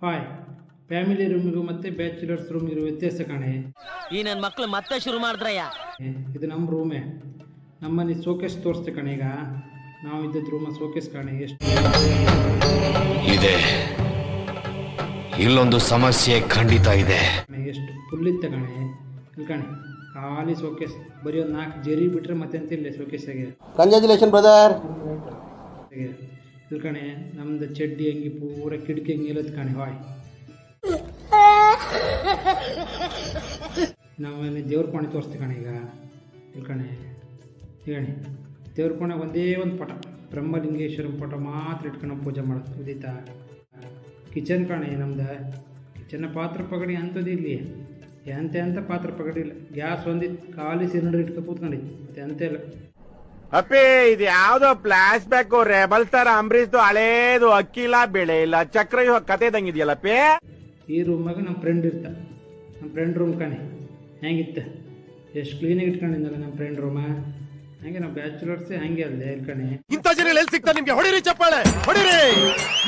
Hi, family ರೂಮಿಗೂ ಮತ್ತು bachelors ರೂಮಿಗೂ ವ್ಯತ್ಯಾಸ ಕಾಣೆ. ಈ ನನ್ನ ಮಕ್ಕಳು ಮತ್ತೆ ಶುರು ಮಾಡಿದ್ರಯ್ಯ. ಇದು ನಮ್ಮ ರೂಮೇ. ನಮ್ಮನೆ ಶೋಕೇಸ್ ತೋರಿಸ್ತೆ ಕಣೆ. ಈಗ ನಾವು ಇದ್ದದ್ದು ರೂಮ ಶೋಕೇಸ್ ಕಾಣೆ. ಎಷ್ಟು ಇದೆ, ಇಲ್ಲೊಂದು ಸಮಸ್ಯೆ ಖಂಡಿತ ಇದೆ. ಎಷ್ಟು ಫುಲ್ಲಿತ್ತ ಕಣೆ. ಇಲ್ಲಿ ಕಣೆ ಖಾಲಿ ಶೋಕೇಸ್. ಬರೀ ಒಂದು 4 ಜರಿ ಬಿಟ್ರೆ ಮತ್ತೆ ಅಂತಿಲ್ಲ ಶೋಕೇಸಾಗೆ. Congratulation brother. ಇಲ್ಲಿ ಕಣೆ ನಮ್ದು ಚಡ್ಡಿ ಹಂಗೆ ಪೂರ ಕಿಟಕಿ ಹಂಗೆ ಇಲ್ಲದ ಕಣೆ. ಹಾಯ್, ನಾವೇನು ದೇವ್ರ ಕೋಣೆ ತೋರಿಸ್ತೀವಿ ಕಣೆ. ಈಗ ಇಲ್ಲಿ ಕಣೆ ಹೇಳಿ, ದೇವ್ರ ಕೋಣೆ ಒಂದೇ ಒಂದು ಪಟ, ಬ್ರಹ್ಮಲಿಂಗೇಶ್ವರ ಪಟ ಮಾತ್ರ ಇಟ್ಕೊಂಡು ಪೂಜೆ ಮಾಡೋದು ಉದಿತಾ. ಕಿಚನ್ ಕಾಣೆ ನಮ್ದು. ಕಿಚನ್ನ ಪಾತ್ರ ಪಗಡಿ ಅಂಥದ್ದು ಇಲ್ಲಿ ಎಂತ ಪಾತ್ರ ಪಗಡಿ ಇಲ್ಲ. ಗ್ಯಾಸ್ ಒಂದಿತ್ತು, ಖಾಲಿ ಸಿಲಿಂಡರ್ ಇಟ್ಕೊ ಕೂತ್ಕೊಂಡಿತ್ತು, ಮತ್ತೆ ಅಂತೆ ಇಲ್ಲ. ಅಪ್ಪಿ ಇದು ಯಾವ್ದೋ ಫ್ಲಾಶ್ ಬ್ಯಾಕ್ ರೆಬಲ್ ಸ್ಟಾರ್ ಅಂಬರೀಶ್ದು ಹಳೇದು. ಅಕ್ಕಿ ಇಲ್ಲ, ಬೆಳೆ ಇಲ್ಲ, ಚಕ್ರ ಕತೆ ಇದಂಗಿದೆಯಲ್ಲಪ್ಪಿ. ಈ ರೂಮಾಗ ನಮ್ಮ ಫ್ರೆಂಡ್ ಇರ್ತ. ನಮ್ಮ ಫ್ರೆಂಡ್ ರೂಮ್ ಕಾಣೆ ಹೆಂಗಿತ್ತ, ಎಷ್ಟು ಕ್ಲೀನಾಗಿ ಇಟ್ಕೊಂಡಿದ್ದಲ್ಲ ನಮ್ಮ ಫ್ರೆಂಡ್ ರೂಮ. ಹಂಗೆ ನಾವು ಬ್ಯಾಚುಲರ್ಸೇ ಹಂಗೆ ಅಲ್ಲದೆ ಇಲ್ಲಿ ಕಣೆ. ಇಂಥ ಜನ ಎಲ್ಲಿ ಸಿಗ್ತಾರೆ ನಿಮ್ಗೆ? ಹೊಡಿರಿ ಚಪ್ಪಾಳೆ, ಹೊಡಿರಿ.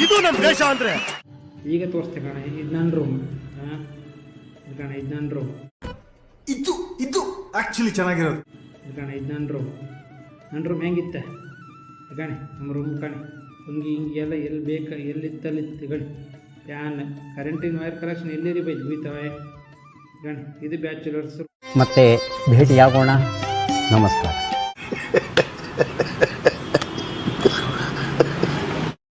ಇದು ನಮ್ಮ ದೇಶ ಅಂದ್ರೆ. ಈಗ ತೋರಿಸ್ತೆ ಕಣೆ, ಇದು ನನ್ನ ರೂಮ್. ಇದು ಕಣೆ, ಇದು ನನ್ನ ರೂಮ್. ಇದು ಆಕ್ಚುಲಿ ಚೆನ್ನಾಗಿರೋದು. ಇದು ಕಣೆ, ಇದು ನನ್ನ ರೂಮ್. ನನ್ನ ರೂಮ್ ಹೆಂಗಿತ್ತ ಕಣೆ. ನಮ್ಮ ರೂಮ್ ಕಣೆ ಹಂಗೆ ಹಿಂಗೆ ಎಲ್ಲ ಎಲ್ಲಿ ಬೇಕು ಎಲ್ಲಿತ್ತಲ್ಲಿತ್ತು ಗಣಿ. ಫ್ಯಾನ್, ಕರೆಂಟಿನ ವೈರ್ ಕಲೆಕ್ಷನ್ ಎಲ್ಲಿರಿ ಬೈ ಬೀತವೆ ಗಣಿ. ಇದು ಬ್ಯಾಚುಲರ್ಸ್. ಮತ್ತೆ ಭೇಟಿಯಾಗೋಣ. ನಮಸ್ಕಾರ.